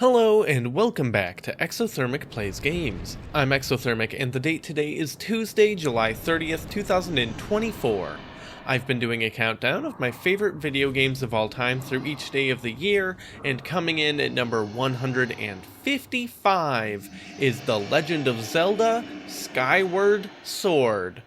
Hello and welcome back to Exothermic Plays Games. I'm Exothermic and the date today is Tuesday, July 30th, 2024. I've been doing a countdown of my favorite video games of all time through each day of the year, and coming in at number 155 is The Legend of Zelda: Skyward Sword.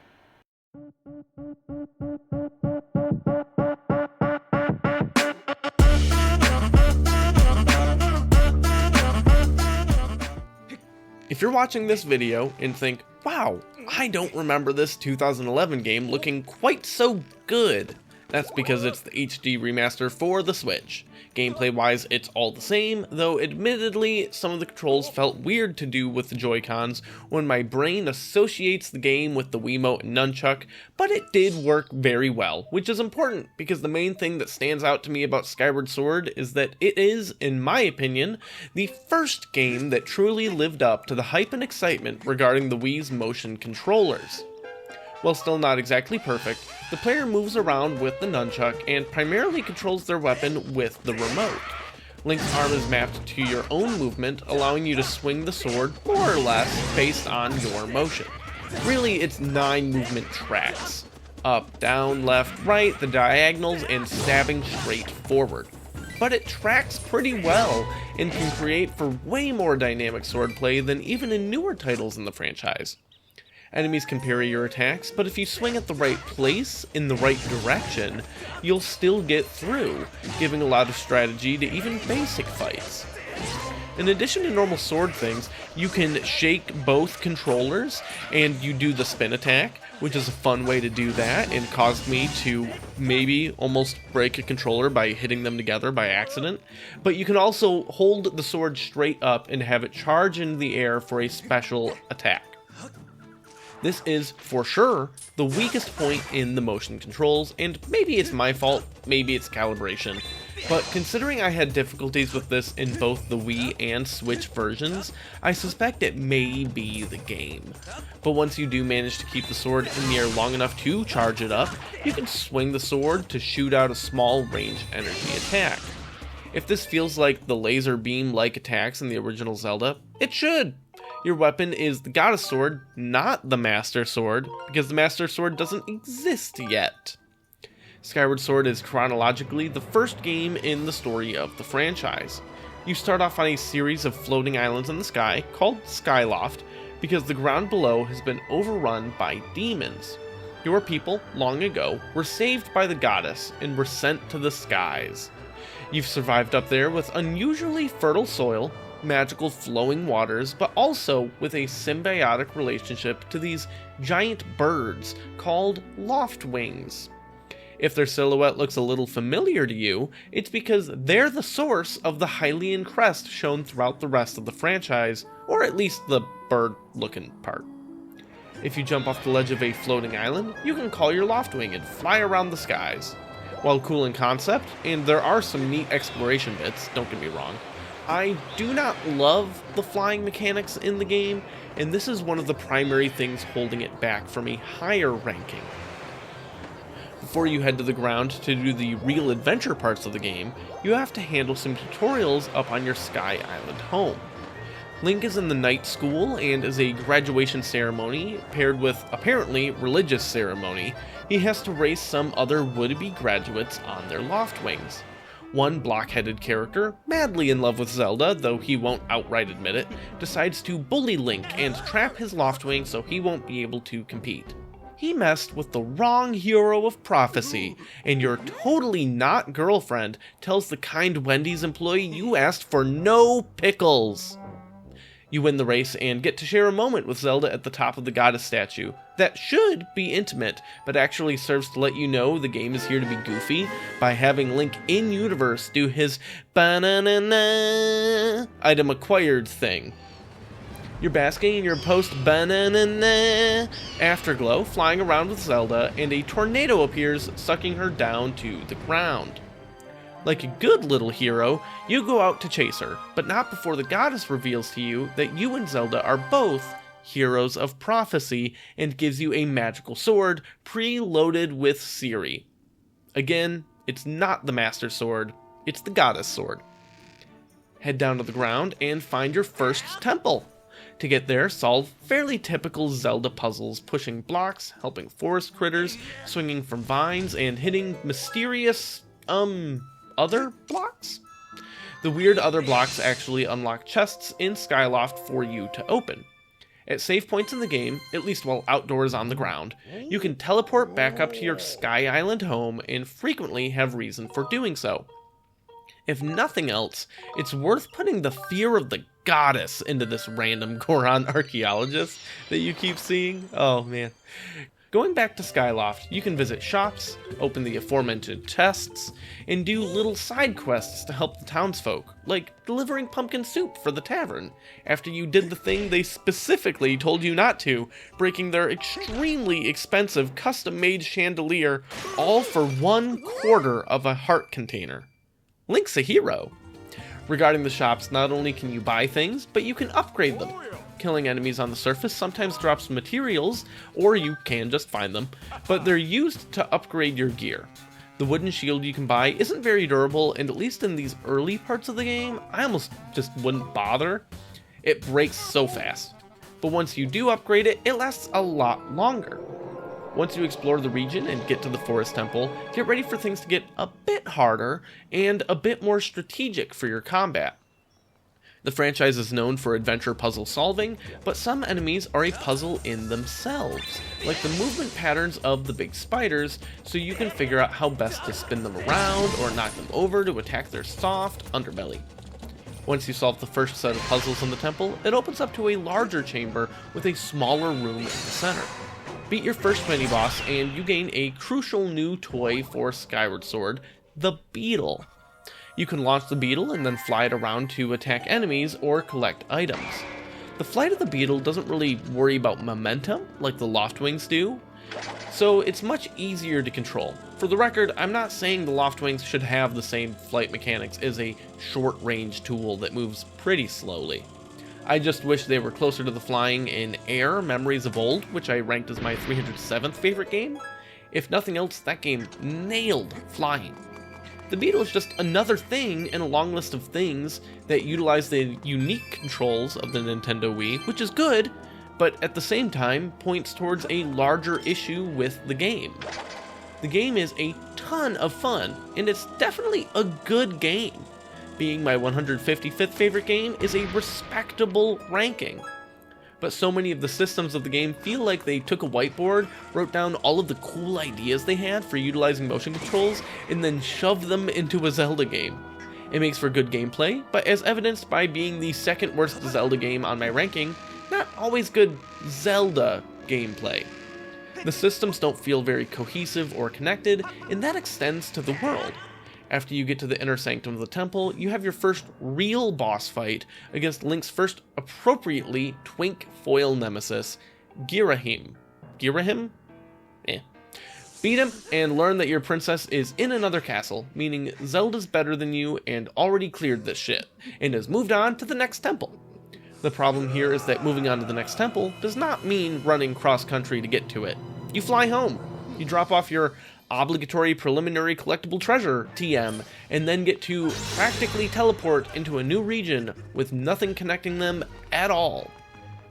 If you're watching this video and think, wow, I don't remember this 2011 game looking quite so good, that's because it's the HD remaster for the Switch. Gameplay-wise, it's all the same, though admittedly, some of the controls felt weird to do with the Joy-Cons when my brain associates the game with the Wiimote and Nunchuck, but it did work very well, which is important because the main thing that stands out to me about Skyward Sword is that it is, in my opinion, the first game that truly lived up to the hype and excitement regarding the Wii's motion controllers. While still not exactly perfect, the player moves around with the nunchuck and primarily controls their weapon with the remote. Link's arm is mapped to your own movement, allowing you to swing the sword more or less based on your motion. Really, it's 9 movement tracks: up, down, left, right, the diagonals, and stabbing straight forward. But it tracks pretty well and can create for way more dynamic swordplay than even in newer titles in the franchise. Enemies can parry your attacks, but if you swing at the right place, in the right direction, you'll still get through, giving a lot of strategy to even basic fights. In addition to normal sword things, you can shake both controllers, and you do the spin attack, which is a fun way to do that, and caused me to maybe almost break a controller by hitting them together by accident. But you can also hold the sword straight up and have it charge in the air for a special attack. This is, for sure, the weakest point in the motion controls, and maybe it's my fault, maybe it's calibration, but considering I had difficulties with this in both the Wii and Switch versions, I suspect it may be the game. But once you do manage to keep the sword in the air long enough to charge it up, you can swing the sword to shoot out a small range energy attack. If this feels like the laser beam-like attacks in the original Zelda, it should! Your weapon is the Goddess Sword, not the Master Sword, because the Master Sword doesn't exist yet. Skyward Sword is chronologically the first game in the story of the franchise. You start off on a series of floating islands in the sky, called Skyloft, because the ground below has been overrun by demons. Your people, long ago, were saved by the goddess and were sent to the skies. You've survived up there with unusually fertile soil, magical flowing waters, but also with a symbiotic relationship to these giant birds called loftwings. If their silhouette looks a little familiar to you, it's because they're the source of the Hylian crest shown throughout the rest of the franchise, or at least the bird-looking part. If you jump off the ledge of a floating island, you can call your loftwing and fly around the skies. While cool in concept, and there are some neat exploration bits, don't get me wrong, I do not love the flying mechanics in the game, and this is one of the primary things holding it back from a higher ranking. Before you head to the ground to do the real adventure parts of the game, you have to handle some tutorials up on your Sky Island home. Link is in the night school, and as a graduation ceremony, paired with, apparently, religious ceremony, he has to race some other would-be graduates on their loftwings. One block-headed character, madly in love with Zelda, though he won't outright admit it, decides to bully Link and trap his loftwing so he won't be able to compete. He messed with the wrong hero of prophecy, and your totally not girlfriend tells the kind Wendy's employee you asked for no pickles. You win the race and get to share a moment with Zelda at the top of the goddess statue. That should be intimate, but actually serves to let you know the game is here to be goofy by having Link in-universe do his ba-na-na-na item acquired thing. You're basking in your post-ba-na-na-na afterglow, flying around with Zelda, and a tornado appears, sucking her down to the ground. Like a good little hero, you go out to chase her, but not before the goddess reveals to you that you and Zelda are both heroes of prophecy and gives you a magical sword preloaded with Ciri. Again, it's not the Master Sword, it's the Goddess Sword. Head down to the ground and find your first temple. To get there, solve fairly typical Zelda puzzles, pushing blocks, helping forest critters, swinging from vines, and hitting mysterious, other blocks? The weird other blocks actually unlock chests in Skyloft for you to open. At save points in the game, at least while outdoors on the ground, you can teleport back up to your Sky Island home and frequently have reason for doing so. If nothing else, it's worth putting the fear of the goddess into this random Goron archaeologist that you keep seeing. Oh man. Going back to Skyloft, you can visit shops, open the aforementioned chests, and do little side quests to help the townsfolk, like delivering pumpkin soup for the tavern, after you did the thing they specifically told you not to, breaking their extremely expensive custom-made chandelier, all for 1/4 of a heart container. Link's a hero. Regarding the shops, not only can you buy things, but you can upgrade them. Killing enemies on the surface sometimes drops materials, or you can just find them, but they're used to upgrade your gear. The wooden shield you can buy isn't very durable, and at least in these early parts of the game, I almost just wouldn't bother. It breaks so fast. But once you do upgrade it, it lasts a lot longer. Once you explore the region and get to the Forest Temple, get ready for things to get a bit harder and a bit more strategic for your combat. The franchise is known for adventure puzzle solving, but some enemies are a puzzle in themselves, like the movement patterns of the big spiders, so you can figure out how best to spin them around or knock them over to attack their soft underbelly. Once you solve the first set of puzzles in the temple, it opens up to a larger chamber with a smaller room in the center. Beat your first mini-boss and you gain a crucial new toy for Skyward Sword, the Beetle. You can launch the Beetle and then fly it around to attack enemies or collect items. The flight of the Beetle doesn't really worry about momentum like the Loftwings do, so it's much easier to control. For the record, I'm not saying the Loftwings should have the same flight mechanics as a short-range tool that moves pretty slowly. I just wish they were closer to the flying in Air Memories of Old, which I ranked as my 307th favorite game. If nothing else, that game nailed flying. The Beetle is just another thing in a long list of things that utilize the unique controls of the Nintendo Wii, which is good, but at the same time points towards a larger issue with the game. The game is a ton of fun, and it's definitely a good game. Being my 155th favorite game is a respectable ranking. But so many of the systems of the game feel like they took a whiteboard, wrote down all of the cool ideas they had for utilizing motion controls, and then shoved them into a Zelda game. It makes for good gameplay, but as evidenced by being the second worst Zelda game on my ranking, not always good Zelda gameplay. The systems don't feel very cohesive or connected, and that extends to the world. After you get to the inner sanctum of the temple, you have your first real boss fight against Link's first appropriately twink foil nemesis, Girahim. Girahim? Beat him and learn that your princess is in another castle, meaning Zelda's better than you and already cleared this shit, and has moved on to the next temple. The problem here is that moving on to the next temple does not mean running cross-country to get to it. You fly home. You drop off your obligatory preliminary collectible treasure, TM, and then get to practically teleport into a new region with nothing connecting them at all.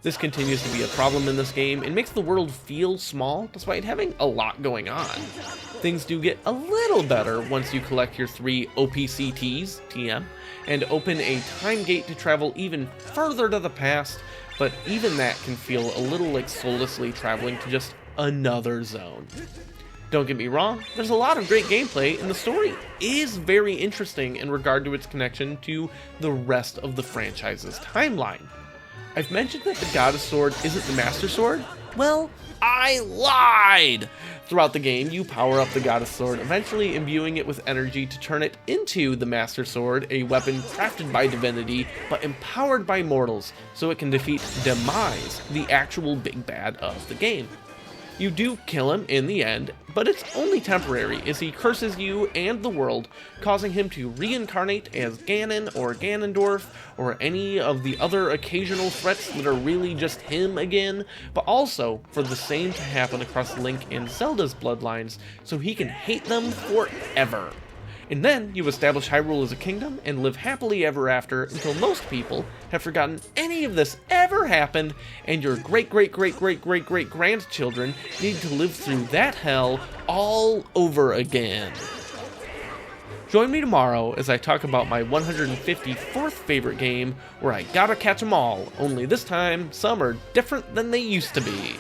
This continues to be a problem in this game and makes the world feel small despite having a lot going on. Things do get a little better once you collect your 3 OPCTs, TM, and open a time gate to travel even further to the past, but even that can feel a little like soullessly traveling to just another zone. Don't get me wrong, there's a lot of great gameplay, and the story is very interesting in regard to its connection to the rest of the franchise's timeline. I've mentioned that the Goddess Sword isn't the Master Sword. Well, I lied! Throughout the game, you power up the Goddess Sword, eventually imbuing it with energy to turn it into the Master Sword, a weapon crafted by divinity, but empowered by mortals, so it can defeat Demise, the actual big bad of the game. You do kill him in the end, but it's only temporary as he curses you and the world, causing him to reincarnate as Ganon or Ganondorf or any of the other occasional threats that are really just him again, but also for the same to happen across Link and Zelda's bloodlines so he can hate them forever. And then you establish Hyrule as a kingdom and live happily ever after until most people have forgotten any of this ever happened, and your great-great-great-great-great-great-grandchildren need to live through that hell all over again. Join me tomorrow as I talk about my 154th favorite game where I gotta catch 'em all, only this time some are different than they used to be.